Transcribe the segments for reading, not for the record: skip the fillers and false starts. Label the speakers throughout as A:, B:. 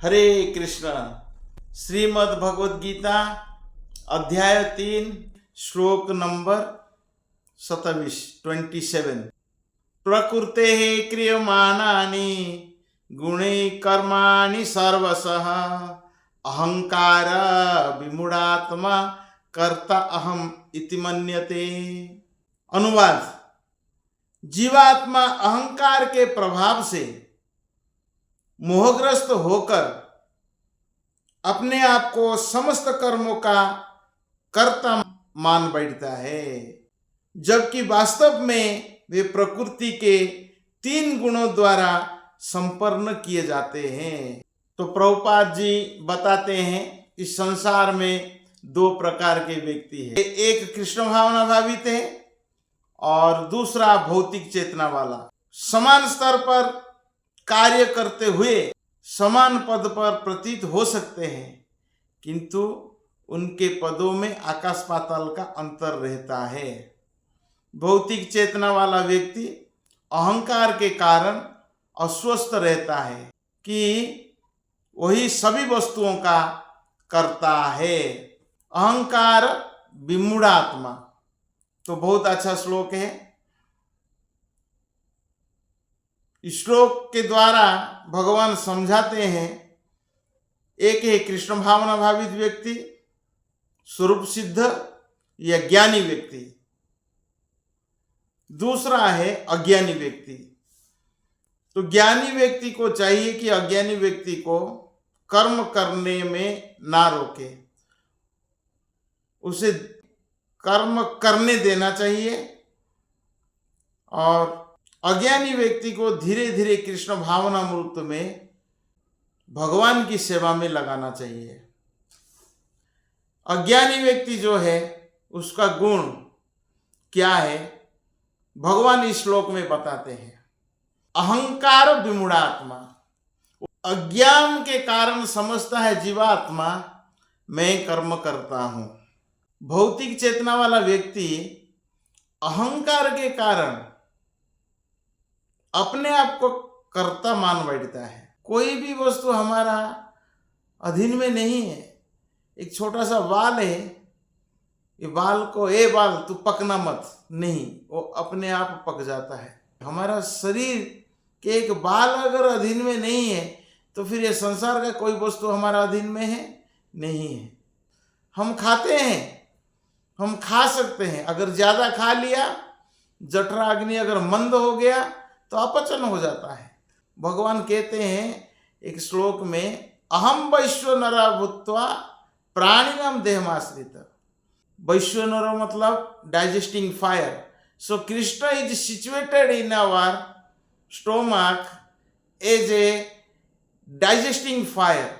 A: हरे कृष्ण। श्रीमद् भगवद गीता अध्याय 3 श्लोक नंबर 27 प्रकृते क्रियमाणानि गुणे कर्माणि सर्वशः अहंकार विमूढ़ात्मा कर्ता अहम इति मन्यते। अनुवाद: जीवात्मा अहंकार के प्रभाव से मोहग्रस्त होकर अपने आप को समस्त कर्मों का कर्ता मान बैठता है, जबकि वास्तव में वे प्रकृति के 3 गुणों द्वारा संपन्न किए जाते हैं। तो प्रभुपाद जी बताते हैं इस संसार में 2 प्रकार के व्यक्ति हैं। एक कृष्ण भावना भावित है और दूसरा भौतिक चेतना वाला। समान स्तर पर कार्य करते हुए समान पद पर प्रतीत हो सकते हैं, किंतु उनके पदों में आकाश पाताल का अंतर रहता है। भौतिक चेतना वाला व्यक्ति अहंकार के कारण अस्वस्थ रहता है कि वही सभी वस्तुओं का कर्ता है। अहंकार विमूढ़ात्मा, तो बहुत अच्छा श्लोक है। इस श्लोक के द्वारा भगवान समझाते हैं, एक है कृष्ण भावना भावित व्यक्ति, स्वरूप सिद्ध या ज्ञानी व्यक्ति, दूसरा है अज्ञानी व्यक्ति। तो ज्ञानी व्यक्ति को चाहिए कि अज्ञानी व्यक्ति को कर्म करने में ना रोके, उसे कर्म करने देना चाहिए और अज्ञानी व्यक्ति को धीरे धीरे कृष्ण भावना मूर्त में भगवान की सेवा में लगाना चाहिए। अज्ञानी व्यक्ति जो है उसका गुण क्या है, भगवान इस श्लोक में बताते हैं। अहंकार विमूढ़ात्मा, अज्ञान के कारण समझता है जीवात्मा मैं कर्म करता हूं। भौतिक चेतना वाला व्यक्ति अहंकार के कारण अपने आप को कर्ता मान बैठता है। कोई भी वस्तु हमारा अधीन में नहीं है। एक छोटा सा बाल है, ये बाल को ए बाल तू पकना मत, नहीं, वो अपने आप पक जाता है। हमारा शरीर के एक बाल अगर अधीन में नहीं है तो फिर ये संसार का कोई वस्तु हमारा अधीन में है नहीं है। हम खाते हैं, हम खा सकते हैं, अगर ज्यादा खा लिया, जठराग्नि अगर मंद हो गया तो अपचन हो जाता है। भगवान कहते हैं एक श्लोक में, अहम वैश्वनरा भूत्वा प्राणिनाम देहमाश्रित। वैश्वनर मतलब digesting fire. So Krishna is situated in our stomach as a digesting fire.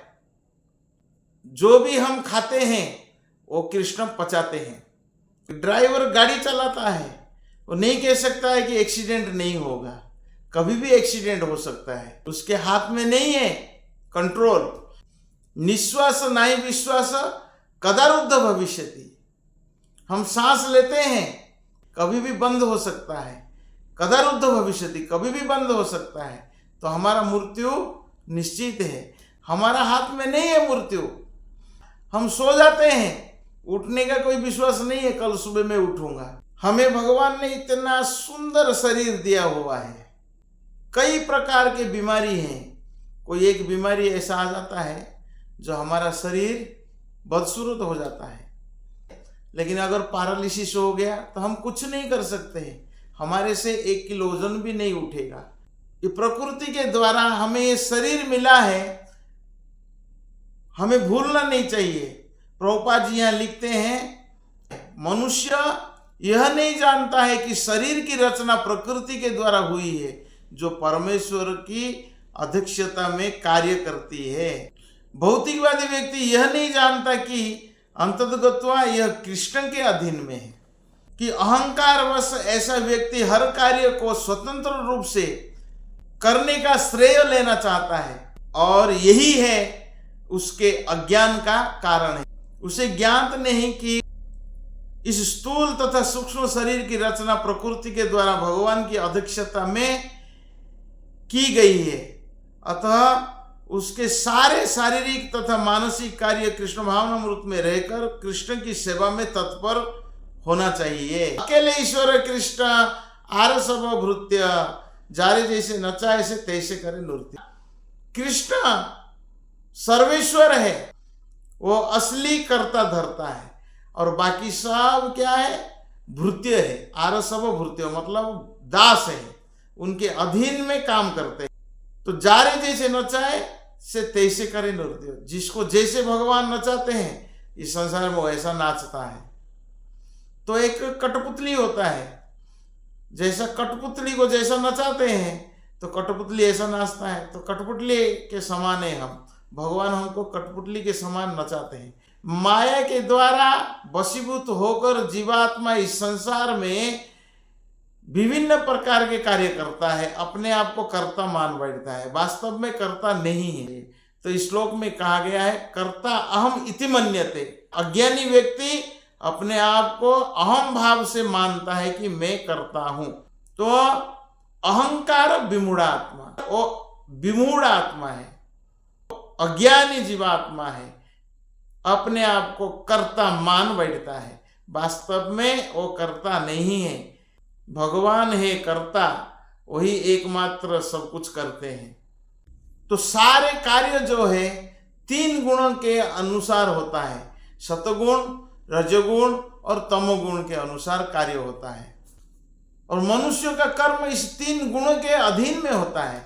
A: जो भी हम खाते हैं वो कृष्ण पचाते हैं। ड्राइवर गाड़ी चलाता है, वो नहीं कह सकता है कि एक्सीडेंट नहीं होगा, कभी भी एक्सीडेंट हो सकता है, उसके हाथ में नहीं है कंट्रोल। निश्वास नहीं विश्वास कदारुद्ध भविष्यति। हम सांस लेते हैं, कभी भी बंद हो सकता है, कदारुद्ध भविष्यति, कभी भी बंद हो सकता है। तो हमारा मृत्यु निश्चित है, हमारा हाथ में नहीं है मृत्यु। हम सो जाते हैं, उठने का कोई विश्वास नहीं है कल सुबह में उठूंगा। हमें भगवान ने इतना सुंदर शरीर दिया हुआ है। कई प्रकार की बीमारी हैं, कोई एक बीमारी ऐसा आ जाता है जो हमारा शरीर बदसूरत हो जाता है, लेकिन अगर पैरालिसिस हो गया तो हम कुछ नहीं कर सकते हैं, हमारे से 1 किलो वजन भी नहीं उठेगा। ये प्रकृति के द्वारा हमें ये शरीर मिला है, हमें भूलना नहीं चाहिए। प्रभुपाद जी यहाँ लिखते हैं, मनुष्य यह नहीं जानता है कि शरीर की रचना प्रकृति के द्वारा हुई है, जो परमेश्वर की अध्यक्षता में कार्य करती है। भौतिकवादी व्यक्ति यह नहीं जानता कि अंततगत्वा यह कृष्ण के अधीन में है, कि अहंकारवश ऐसा व्यक्ति हर कार्य को स्वतंत्र रूप से करने का श्रेय लेना चाहता है, और यही है उसके अज्ञान का कारण है। उसे ज्ञात नहीं कि इस स्थूल तथा सूक्ष्म शरीर की रचना प्रकृति के द्वारा भगवान की अध्यक्षता में की गई है। अतः उसके सारे शारीरिक तथा मानसिक कार्य कृष्ण भावनामृत में रहकर कृष्ण की सेवा में तत्पर होना चाहिए। अकेले ईश्वर कृष्ण आर सब भृत्य जारे जैसे नचाए से तैसे करे नृत्य। कृष्ण सर्वेश्वर है, वो असली कर्ता धरता है, और बाकी सब क्या है, भृत्य है। आर सब भृत्य मतलब दास है, उनके अधीन में काम करते हैं। तो जारे जैसे नचाए से तैसे करे नृत्य, जिसको जैसे भगवान नचाते हैं इस संसार में वो ऐसा नाचता है। तो एक कठपुतली होता है, जैसा कठपुतली को जैसा नचाते हैं तो कठपुतली ऐसा नाचता है। तो कठपुतली के समान है हम, भगवान हमको कठपुतली के समान नचाते हैं। माया के द्वारा वशीभूत होकर जीवात्मा इस संसार में विभिन्न प्रकार के कार्य करता है, अपने आप को कर्ता मान बैठता है, वास्तव में कर्ता नहीं है। तो इस श्लोक में कहा गया है कर्ता अहम इति मन्यते। अज्ञानी व्यक्ति अपने आप को अहम भाव से मानता है कि मैं करता हूं। तो अहंकार विमूढ़ात्मा, वो विमूढ़ आत्मा है, अज्ञानी जीवात्मा है, अपने आप को कर्ता मान बैठता है, वास्तव में वो कर्ता नहीं है। भगवान है कर्ता, वही एकमात्र सब कुछ करते हैं। तो सारे कार्य जो है 3 गुणों के अनुसार होता है, सतगुण, रजगुण और तमोगुण के अनुसार कार्य होता है। और मनुष्य का कर्म इस 3 गुणों के अधीन में होता है।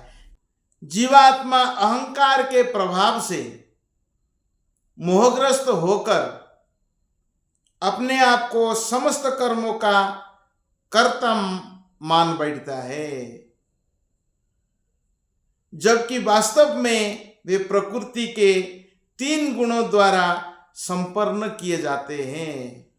A: जीवात्मा अहंकार के प्रभाव से मोहग्रस्त होकर अपने आप को समस्त कर्मों का कर्ता मान बैठता है, जबकि वास्तव में वे प्रकृति के 3 गुणों द्वारा संपन्न किए जाते हैं।